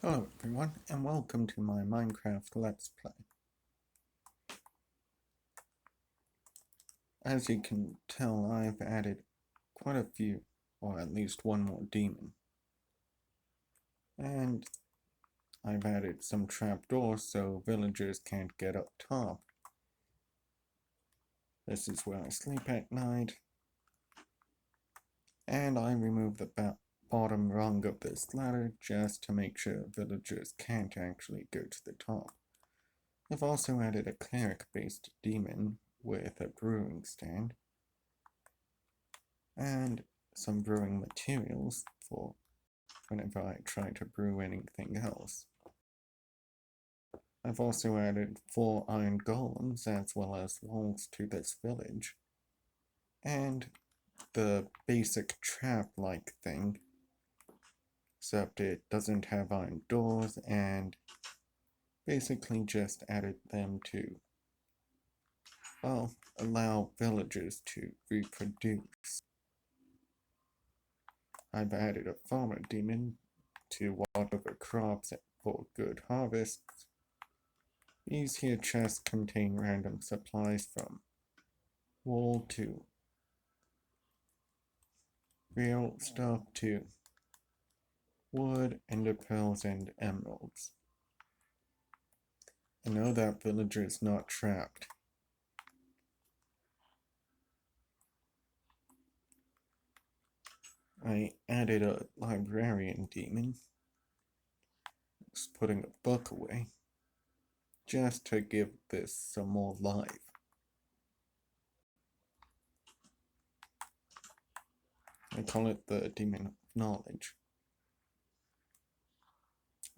Hello everyone, and welcome to my Minecraft Let's Play. As you can tell, I've added quite a few, or at least one more demon. And I've added some trapdoors so villagers can't get up top. This is where I sleep at night. And I removed the bottom rung of this ladder just to make sure villagers can't actually go to the top. I've also added a cleric-based demon with a brewing stand and some brewing materials for whenever I try to brew anything else. I've also added 4 iron golems as well as walls to this village, and the basic trap-like thing, except it doesn't have iron doors, and basically just added them to, well, allow villagers to reproduce. I've added a farmer demon to watch over crops for good harvests. These here chests contain random supplies from wool to real stuff to wood, ender pearls, and emeralds. I know that villager is not trapped. I added a librarian demon. Just putting a book away, just to give this some more life. I call it the Demon of Knowledge.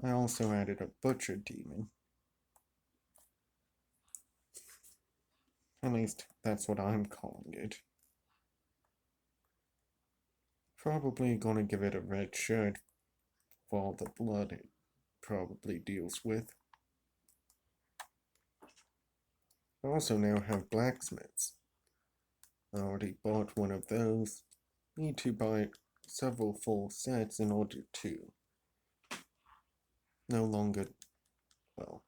I also added a Butcher Demon. At least, that's what I'm calling it. Probably gonna give it a red shirt for all the blood it probably deals with. I also now have Blacksmiths. I already bought one of those. Need to buy several full sets in order to no longer, well,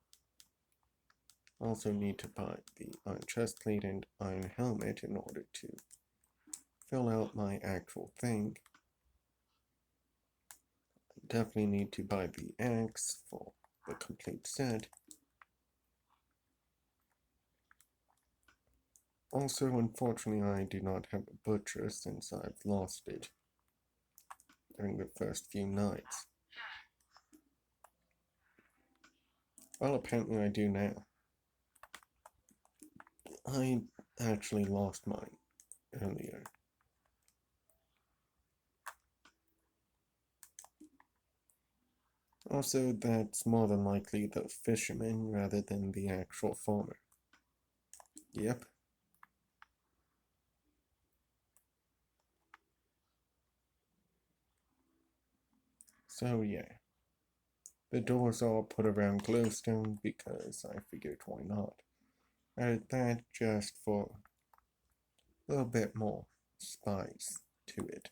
also need to buy the iron chestplate and iron helmet in order to fill out my actual thing. I definitely need to buy the axe for the complete set. Also, unfortunately, I do not have a butcher since I've lost it during the first few nights. Well, apparently I do now. I actually lost mine earlier. Also, that's more than likely the fisherman rather than the actual farmer. Yep. So yeah. The doors are put around glowstone because I figured why not. Added that just for a little bit more spice to it.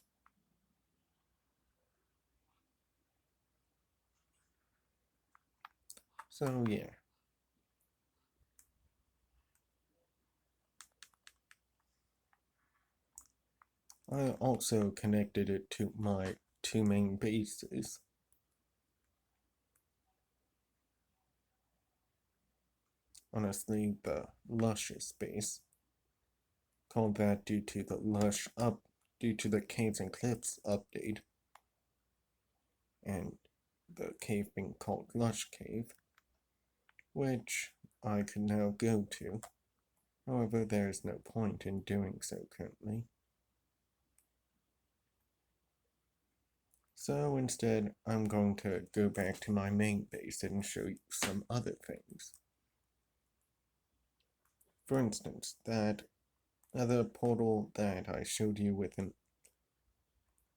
So yeah. I also connected it to my 2 main bases. Honestly, the luscious base. Called that due to the caves and cliffs update. And the cave being called Lush Cave, which I can now go to. However, there is no point in doing so currently. So instead, I'm going to go back to my main base and show you some other things. For instance, that other portal that I showed you within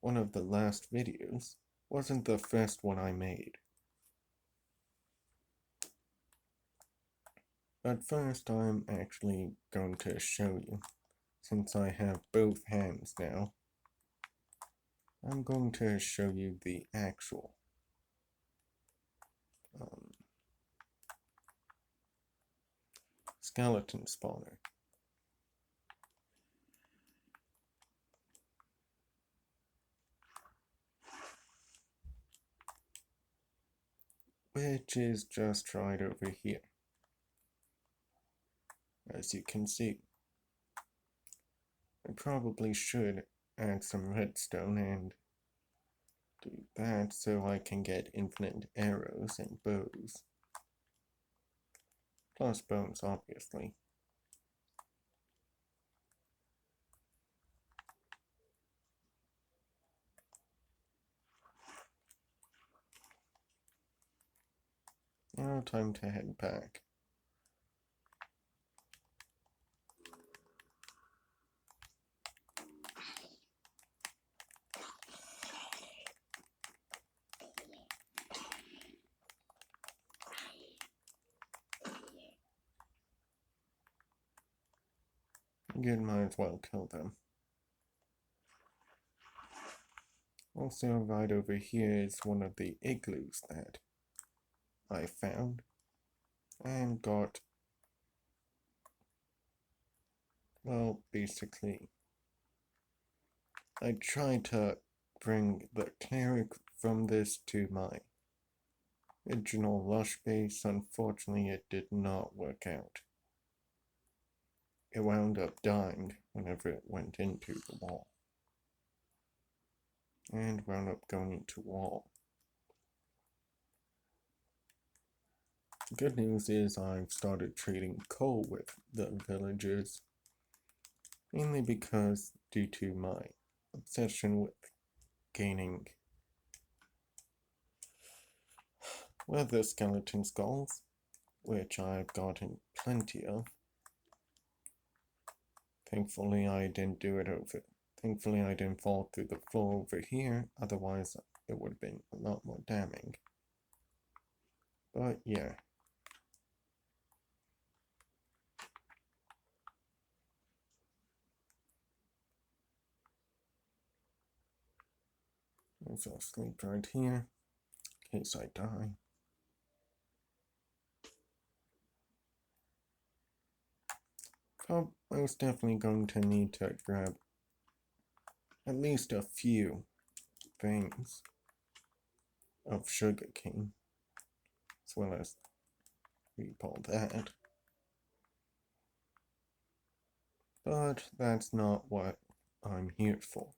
one of the last videos wasn't the first one I made. But first, I'm actually going to show you, since I have both hands now. I'm going to show you the actual skeleton spawner. Which is just right over here, as you can see. I probably should add some redstone and do that so I can get infinite arrows and bows. Plus bones, obviously. Now time to head back. You might as well kill them. Also, right over here is one of the igloos that I found and got, well, basically, I tried to bring the cleric from this to my original rush base. Unfortunately, it did not work out. It wound up dying whenever it went into the wall. And wound up going into wall. The good news is I've started trading coal with the villagers, mainly because due to my obsession with gaining the skeleton skulls, which I've gotten plenty of. Thankfully I didn't do it over. Thankfully I didn't fall through the floor over here, otherwise it would have been a lot more damning. But yeah. I'll sleep right here, in case I die. I was definitely going to need to grab at least a few things of sugarcane, as well as reap all that. But that's not what I'm here for.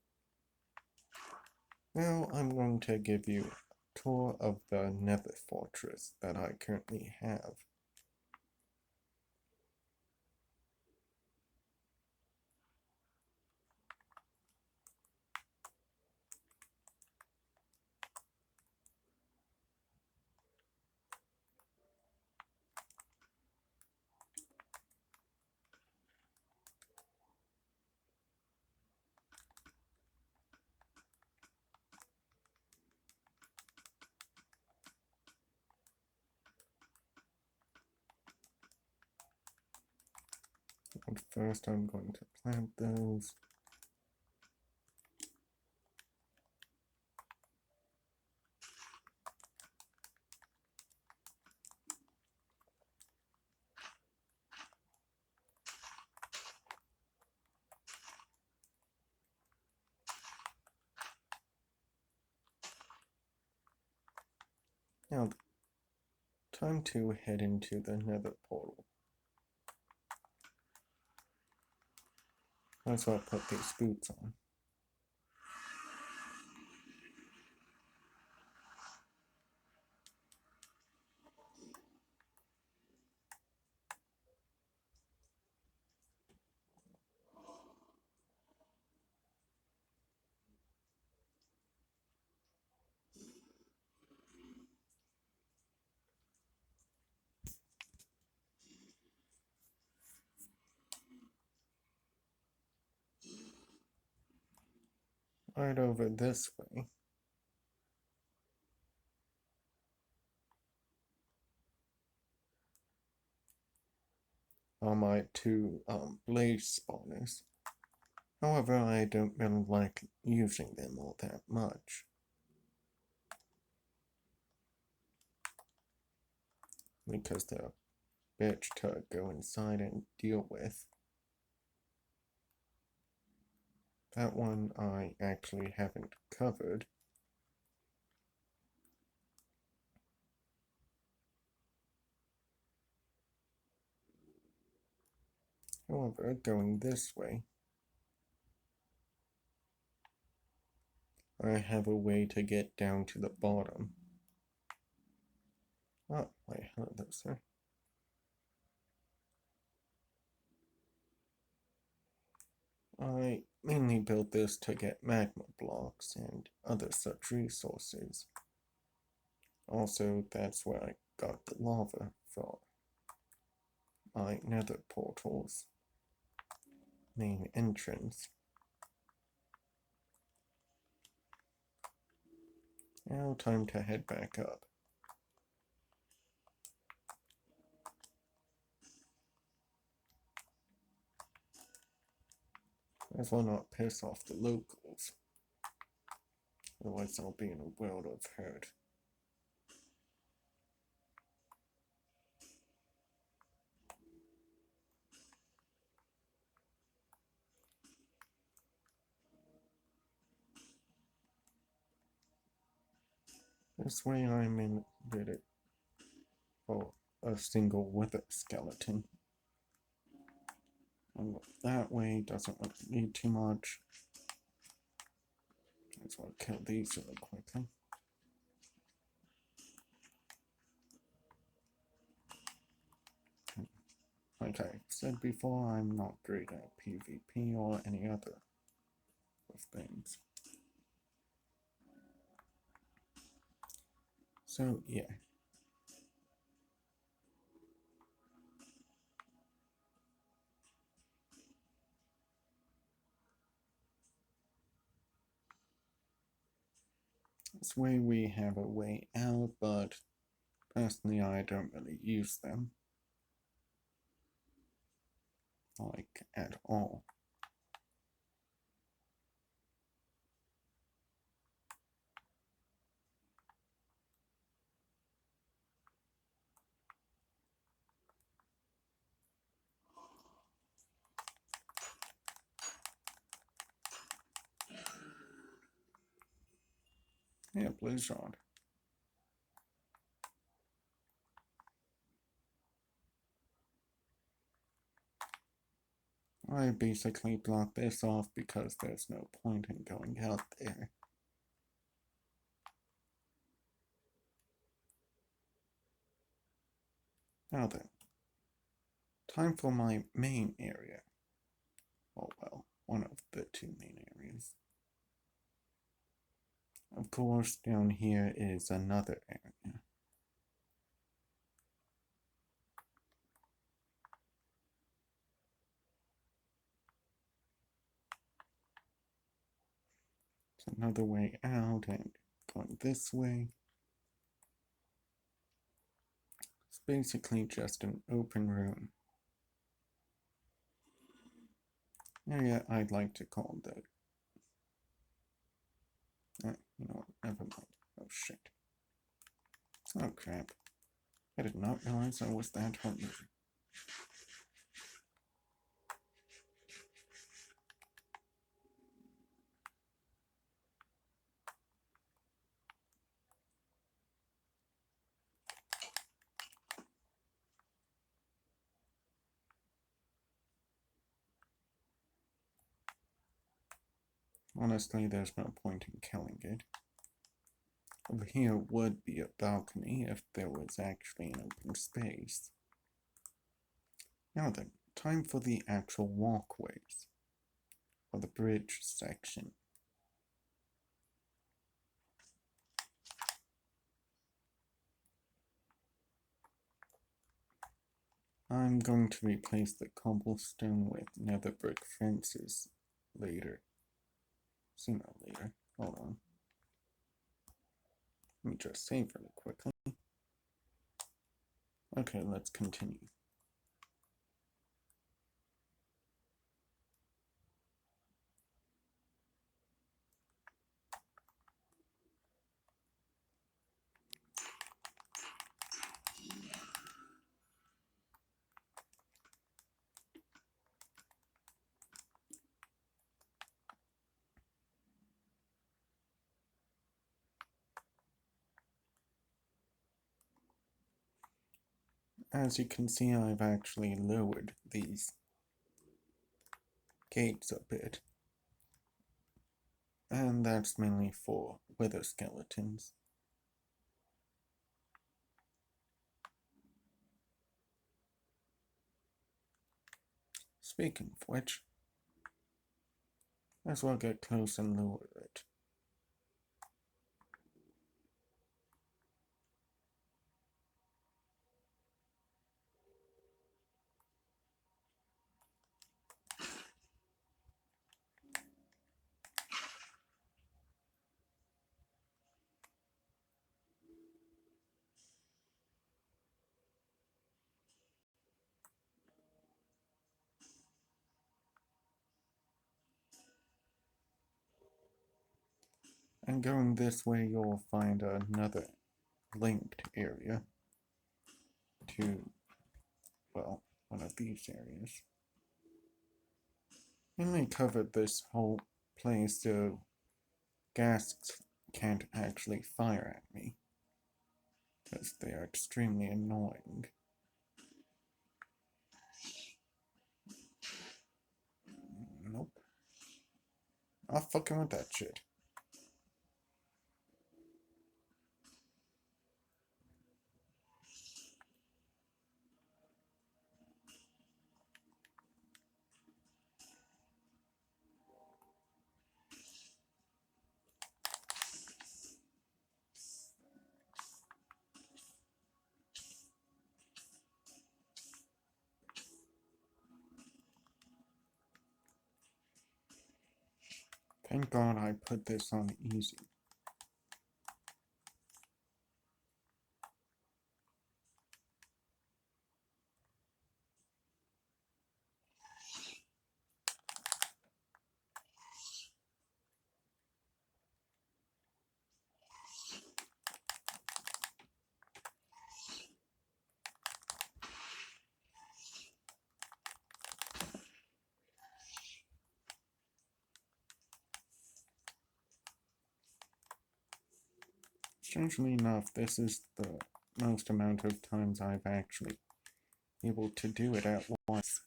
Now I'm going to give you a tour of the Nether Fortress that I currently have. And first I'm going to plant those. Now, time to head into the Nether portal. Might as well put these boots on. Right over this way. Are my two blaze spawners. However, I don't really like using them all that much. Because they're bitch to go inside and deal with. That one I actually haven't covered. However, going this way, I have a way to get down to the bottom. Oh, wait, hello there, sir. I mainly built this to get magma blocks and other such resources. Also, that's where I got the lava for my nether portal's main entrance. Now time to head back up. As well not piss off the locals. Otherwise I'll be in a world of hurt. This way I'm in it for a single wither skeleton. And that way doesn't really need too much. Just want to kill these really quickly. Like I said before, I'm not great at PvP or any other of things. So yeah. This way we have a way out, but personally I don't really use them. Like, at all. Yeah, Blizzard. I basically block this off because there's no point in going out there. Now then, time for my main area. Oh well, one of the two main areas. Of course, down here is another area. It's another way out and going this way. It's basically just an open room. Area I'd like to call the... you know what, never mind. Oh shit. Oh crap. I did not realize I was that hungry. Honestly, there's no point in killing it. Over here would be a balcony if there was actually an open space. Now then, time for the actual walkways, or the bridge section. I'm going to replace the cobblestone with nether brick fences later. Sooner or later. Hold on. Let me just save really quickly. Okay, let's continue. as you can see, I've actually lowered these gates a bit. And that's mainly for wither skeletons. Speaking of which, as well get close and lower it. And going this way, you'll find another linked area to, well, one of these areas. Mainly covered this whole place so ghasts can't actually fire at me, because they are extremely annoying. Nope. I'm fucking with that shit. Thank God I put this on easy. Strangely enough, this is the most amount of times I've actually able to do it at once.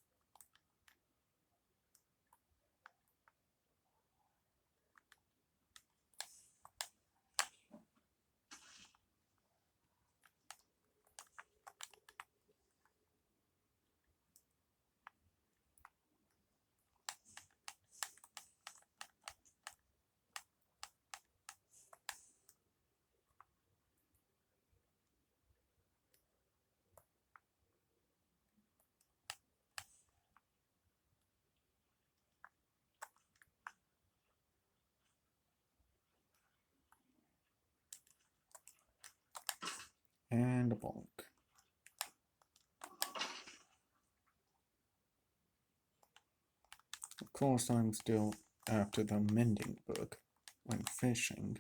And a bonk. Of course, I'm still after the mending book when fishing.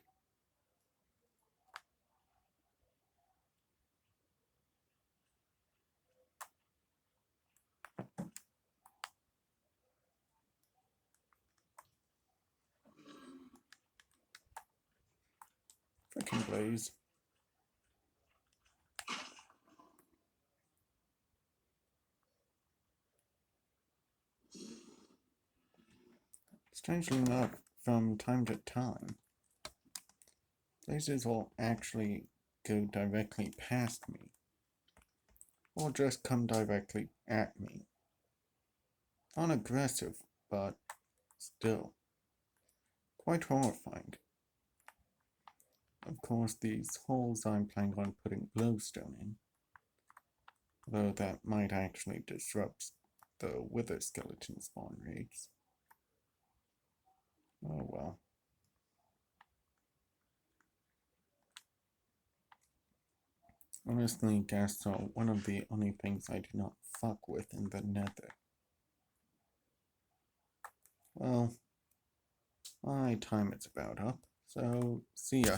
Freaking blaze. Strangely enough, from time to time, blazes will actually go directly past me, or just come directly at me. Unaggressive, but still quite horrifying. Of course, these holes I'm planning on putting glowstone in, though that might actually disrupt the wither skeleton spawn rates. Oh well. Honestly, ghasts are one of the only things I do not fuck with in the nether. Well, my time is about up, so see ya.